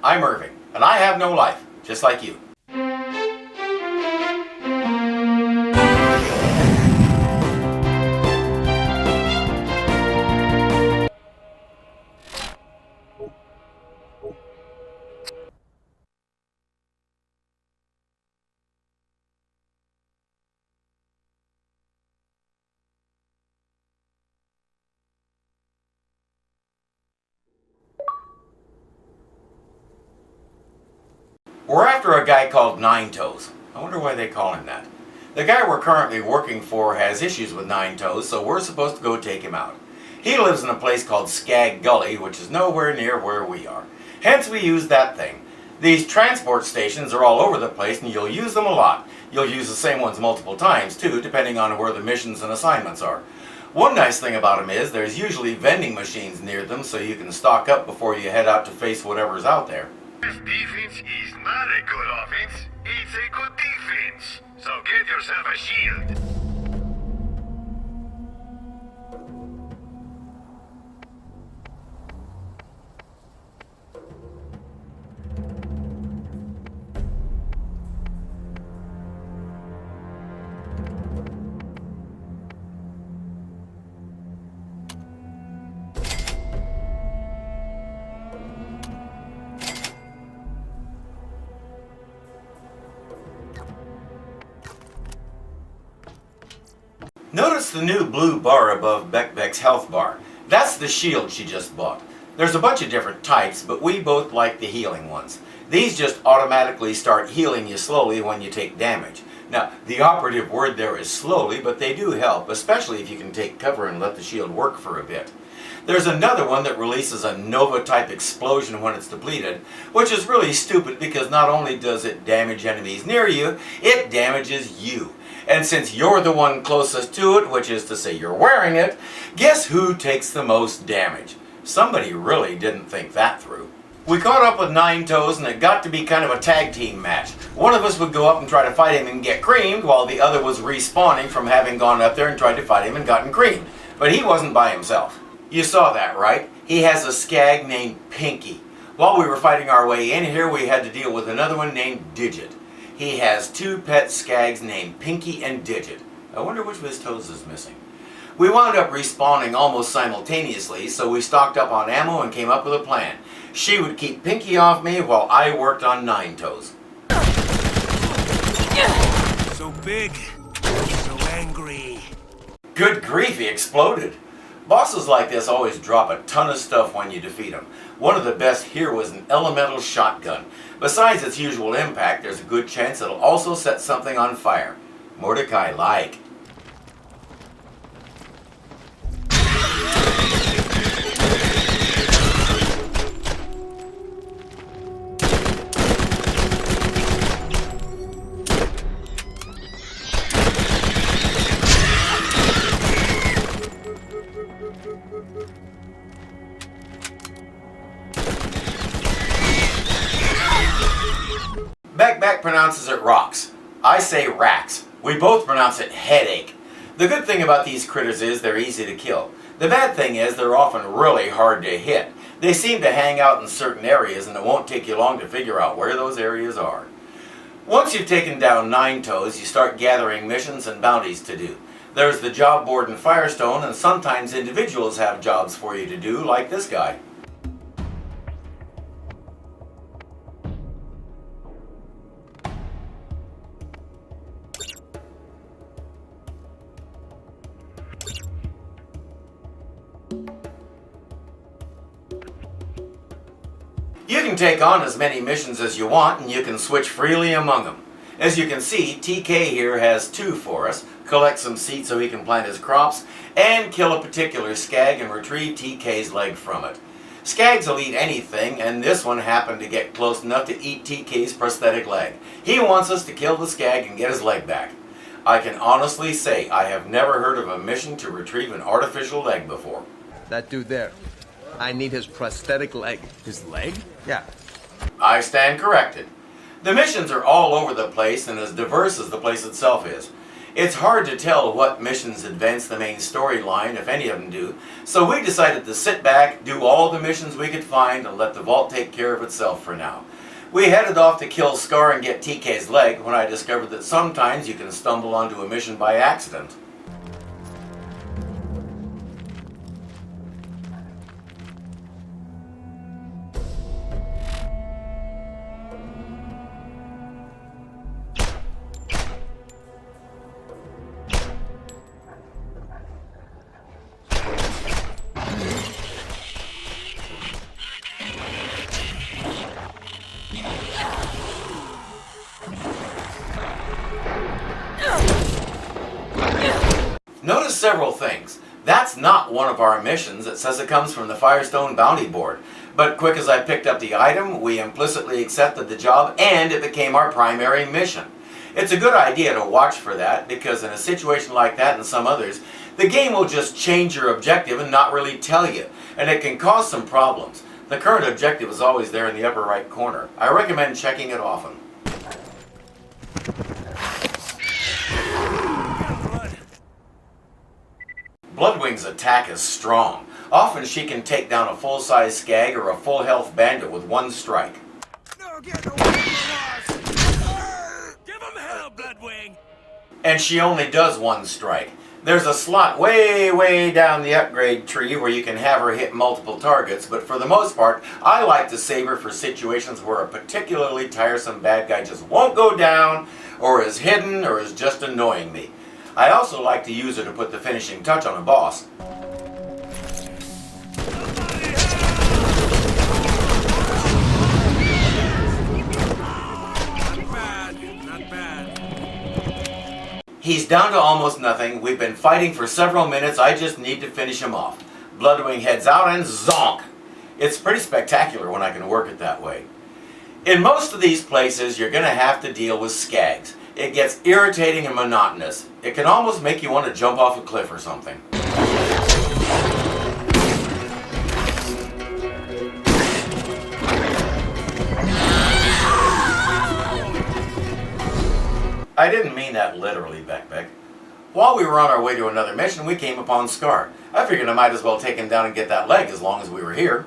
I'm Irving, and I have no life, just like you. We're after a guy called Nine Toes. I wonder why they call him that. The guy we're currently working for has issues with Nine Toes, so we're supposed to go take him out. He lives in a place called Skag Gully, which is nowhere near where we are. Hence we use that thing. These transport stations are all over the place and you'll use them a lot. You'll use the same ones multiple times too, depending on where the missions and assignments are. One nice thing about them is there's usually vending machines near them so you can stock up before you head out to face whatever's out there. This defense is not a good offense, it's a good defense. So get yourself a shield. Notice the new blue bar above Beck's health bar. That's the shield she just bought. There's a bunch of different types, but we both like the healing ones. These just automatically start healing you slowly when you take damage. Now, the operative word there is slowly, but they do help, especially if you can take cover and let the shield work for a bit. There's another one that releases a Nova-type explosion when it's depleted, which is really stupid because not only does it damage enemies near you, it damages you. And since you're the one closest to it, which is to say you're wearing it, guess who takes the most damage? Somebody really didn't think that through. We caught up with Nine Toes and it got to be kind of a tag team match. One of us would go up and try to fight him and get creamed, while the other was respawning from having gone up there and tried to fight him and gotten creamed. But he wasn't by himself. You saw that, right? He has a skag named Pinky. While we were fighting our way in here, we had to deal with another one named Digit. He has two pet skags named Pinky and Digit. I wonder which of his toes is missing. We wound up respawning almost simultaneously, so we stocked up on ammo and came up with a plan. She would keep Pinky off me while I worked on Nine Toes. So big, so angry. Good grief, he exploded. Bosses like this always drop a ton of stuff when you defeat them. One of the best here was an elemental shotgun. Besides its usual impact, there's a good chance it'll also set something on fire. Mordecai like. Beck pronounces it rocks. I say racks. We both pronounce it headache. The good thing about these critters is they're easy to kill. The bad thing is they're often really hard to hit. They seem to hang out in certain areas and it won't take you long to figure out where those areas are. Once you've taken down Nine Toes, you start gathering missions and bounties to do. There's the job board in Firestone, and sometimes individuals have jobs for you to do, like this guy. You can take on as many missions as you want and you can switch freely among them. As you can see, TK here has two for us. Collect some seeds so he can plant his crops, and kill a particular skag and retrieve TK's leg from it. Skags will eat anything, and this one happened to get close enough to eat TK's prosthetic leg. He wants us to kill the skag and get his leg back. I can honestly say I have never heard of a mission to retrieve an artificial leg before. That dude there. I need his prosthetic leg. His leg? Yeah. I stand corrected. The missions are all over the place and as diverse as the place itself is. It's hard to tell what missions advance the main storyline, if any of them do, so we decided to sit back, do all the missions we could find, and let the vault take care of itself for now. We headed off to kill Scar and get TK's leg when I discovered that sometimes you can stumble onto a mission by accident. Notice several things. That's not one of our missions. It says it comes from the Firestone Bounty Board. But quick as I picked up the item, we implicitly accepted the job and it became our primary mission. It's a good idea to watch for that because in a situation like that and some others, the game will just change your objective and not really tell you. And it can cause some problems. The current objective is always there in the upper right corner. I recommend checking it often. Bloodwing's attack is strong. Often she can take down a full-size skag or a full-health bandit with one strike. No, get away from us! Give him hell, Bloodwing! And she only does one strike. There's a slot way down the upgrade tree where you can have her hit multiple targets, but for the most part, I like to save her for situations where a particularly tiresome bad guy just won't go down, or is hidden, or is just annoying me. I also like to use her to put the finishing touch on a boss. Not bad. He's down to almost nothing. We've been fighting for several minutes. I just need to finish him off. Bloodwing heads out and zonk! It's pretty spectacular when I can work it that way. In most of these places, you're going to have to deal with skags. It gets irritating and monotonous. It can almost make you want to jump off a cliff or something. I didn't mean that literally, Beck. While we were on our way to another mission, we came upon Scar. I figured I might as well take him down and get that leg as long as we were here.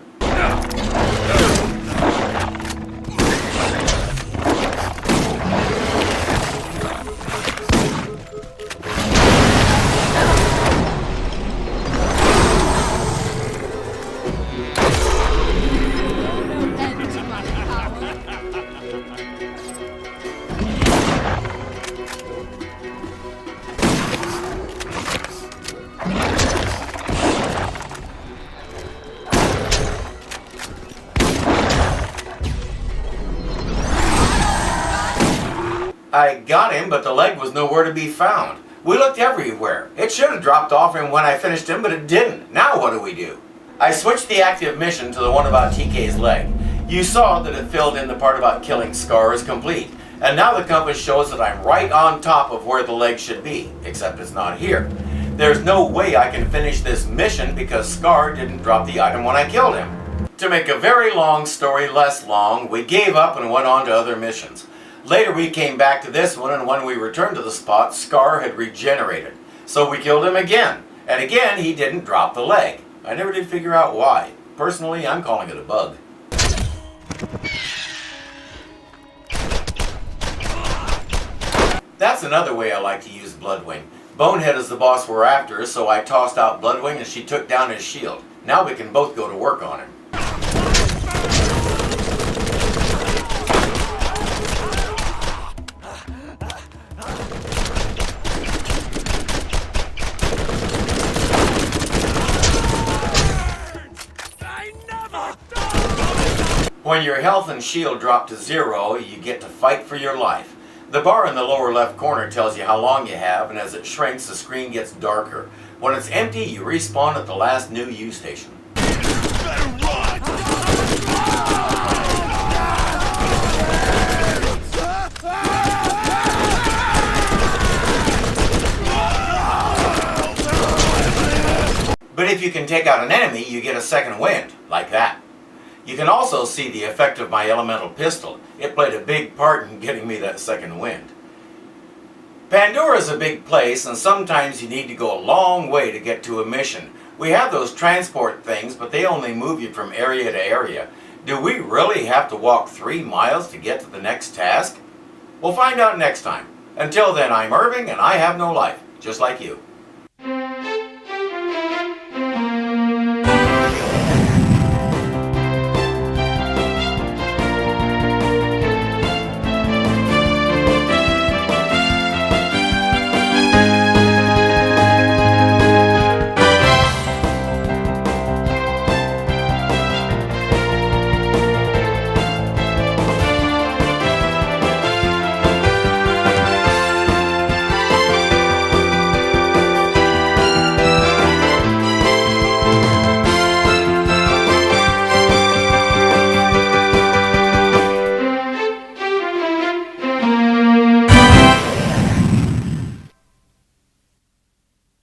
I got him, but the leg was nowhere to be found. We looked everywhere. It should have dropped off him when I finished him, but it didn't. Now what do? I switched the active mission to the one about TK's leg. You saw that it filled in the part about killing Scar as complete. And now the compass shows that I'm right on top of where the leg should be, except it's not here. There's no way I can finish this mission because Scar didn't drop the item when I killed him. To make a very long story less long, we gave up and went on to other missions. Later we came back to this one, and when we returned to the spot, Scar had regenerated. So we killed him again. And again, he didn't drop the leg. I never did figure out why. Personally, I'm calling it a bug. That's another way I like to use Bloodwing. Bonehead is the boss we're after, so I tossed out Bloodwing and she took down his shield. Now we can both go to work on him. When your health and shield drop to 0, you get to fight for your life. The bar in the lower left corner tells you how long you have, and as it shrinks, the screen gets darker. When it's empty, you respawn at the last new U station. Better run! But if you can take out an enemy, you get a second wind, like that. You can also see the effect of my elemental pistol. It played a big part in getting me that second wind. Pandora's a big place, and sometimes you need to go a long way to get to a mission. We have those transport things, but they only move you from area to area. Do we really have to walk 3 miles to get to the next task? We'll find out next time. Until then, I'm Irving, and I have no life, just like you.